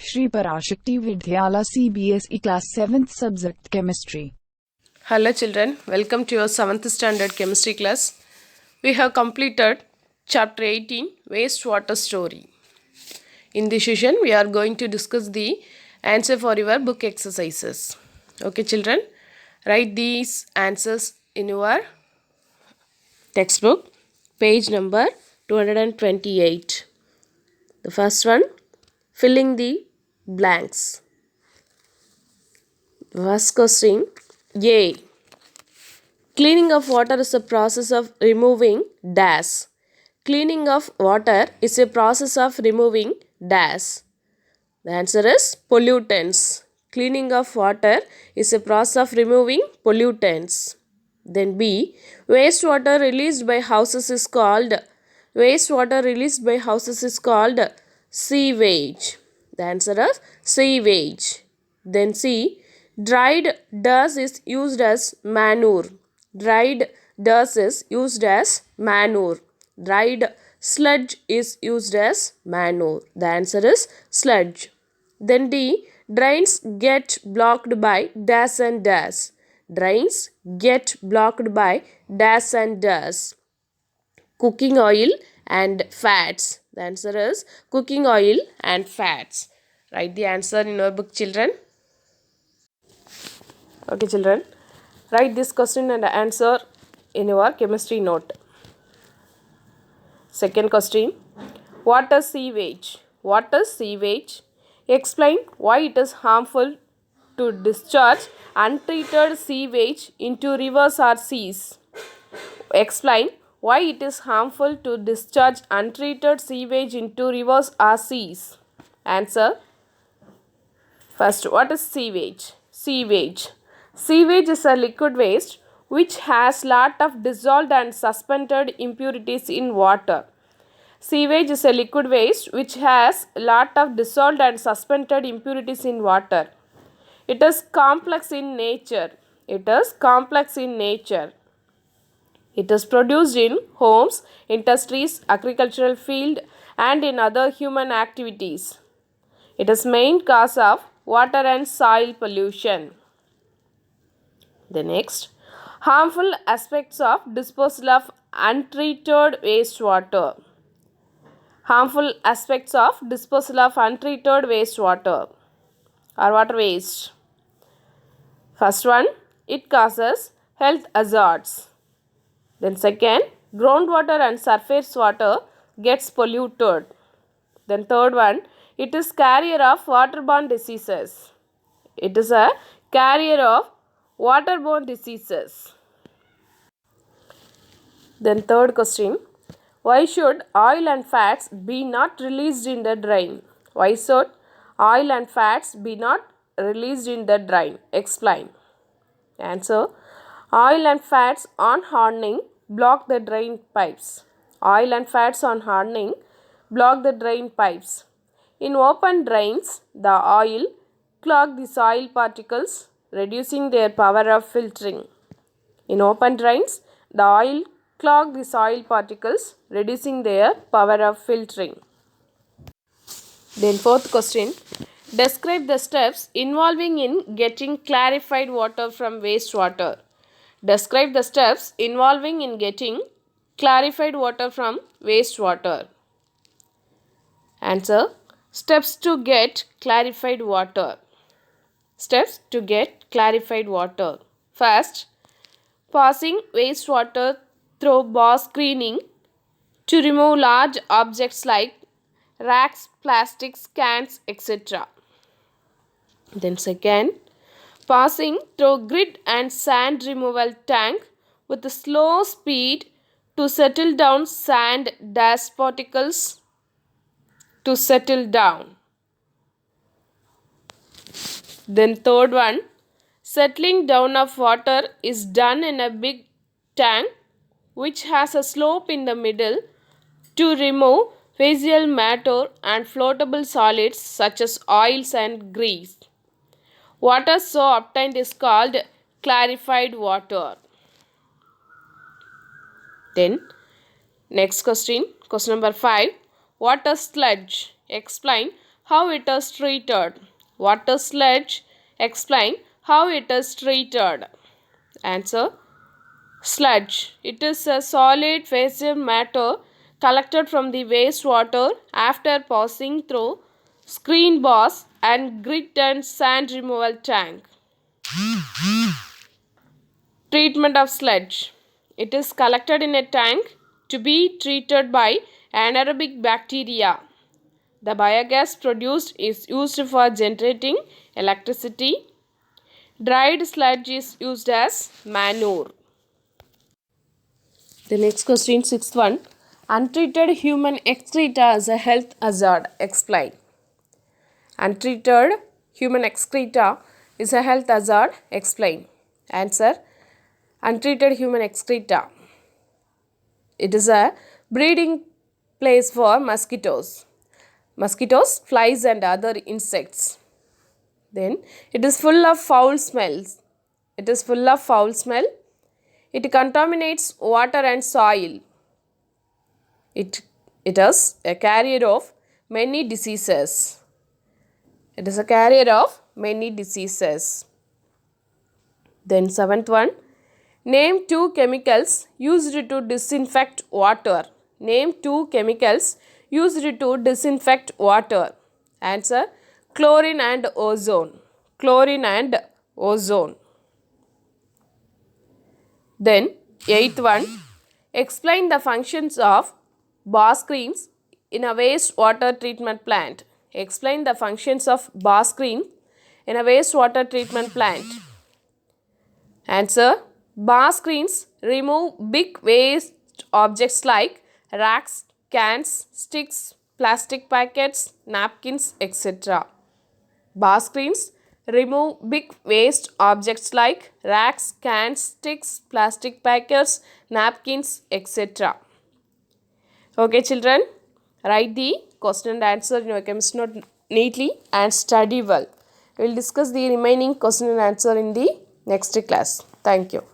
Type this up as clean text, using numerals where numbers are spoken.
Shri Parashakti Vidyala CBSE Class 7th Subject Chemistry. Hello children, welcome to your 7th standard chemistry class. We have completed chapter 18 wastewater story. In this session we are going to discuss the answer for your book exercises. Okay children, write these answers in your textbook, page number 228. The first one, filling the blanks. First question, A. Cleaning of water is a process of removing dash. Cleaning of water is a process of removing dash. The answer is pollutants. Cleaning of water is a process of removing pollutants. Then B. Wastewater released by houses is called sewage. The answer is sewage. Then C. Dried dust is used as manure. Dried dust is used as manure. Dried sludge is used as manure. The answer is sludge. Then D. Drains get blocked by dash and dash. Drains get blocked by dash and dash. Cooking oil and fats. The answer is cooking oil and fats. Write the answer in your book, children. Okay, children. Write this question and answer in your chemistry note. Second question. What is sewage? What is sewage? Explain why it is harmful to discharge untreated sewage into rivers or seas. Explain why it is harmful to discharge untreated sewage into rivers or seas. Answer. First, what is sewage? Sewage is a liquid waste which has lot of dissolved and suspended impurities in water. Sewage is a liquid waste which has lot of dissolved and suspended impurities in water. It is complex in nature. It is produced in homes, industries, agricultural field and in other human activities. It is main cause of water and soil pollution. The next, harmful aspects of disposal of untreated wastewater. Harmful aspects of disposal of untreated wastewater or water waste. First one, it causes health hazards. Then second, groundwater and surface water gets polluted. Then third one, it is carrier of waterborne diseases. It is a carrier of waterborne diseases. Then third question, why should oil and fats be not released in the drain? Why should oil and fats be not released in the drain? Explain. Answer. Oil and fats on hardening block the drain pipes. Oil and fats on hardening block the drain pipes. In open drains, the oil clog the soil particles, reducing their power of filtering. In open drains, the oil clog the soil particles, reducing their power of filtering. Then fourth question, describe the steps involving in getting clarified water from wastewater. Describe the steps involving in getting clarified water from wastewater. Answer. Steps to get clarified water. Steps to get clarified water. First, passing wastewater through bar screening to remove large objects like racks, plastics, cans, etc. Then second, passing through grit and sand removal tank with a slow speed to settle down sand dust particles to settle down. Then third one, settling down of water is done in a big tank which has a slope in the middle to remove facial matter and floatable solids such as oils and grease. Water so obtained is called clarified water. Then next question number 5. What is sludge? Explain how it is treated. Water sludge. Explain how it is treated. Answer. Sludge. It is a solid phased matter collected from the wastewater after passing through screen bars and grit and sand removal tank. Treatment of sludge. It is collected in a tank to be treated by anaerobic bacteria. The biogas produced is used for generating electricity. Dried sludge is used as manure. The next question, sixth one. Untreated human excreta is a health hazard. Explain. Untreated human excreta is a health hazard. Explain. Answer. Untreated human excreta. It is a breeding place for mosquitoes. Mosquitoes, flies and other insects. Then it is full of foul smells. It is full of foul smell. It contaminates water and soil. It is a carrier of many diseases. It is a carrier of many diseases. Then seventh one. Name two chemicals used to disinfect water. Name two chemicals used to disinfect water. Answer. Chlorine and ozone. Chlorine and ozone. Then eighth one. Explain the functions of bar screens in a wastewater treatment plant. Explain the functions of bar screen in a wastewater treatment plant. Answer. Bar screens remove big waste objects like racks, cans, sticks, plastic packets, napkins, etc. Bar screens remove big waste objects like racks, cans, sticks, plastic packets, napkins, etc. Okay, children, write the question and answer in your chemistry note neatly and study well. We will discuss the remaining question and answer in the next class. Thank you.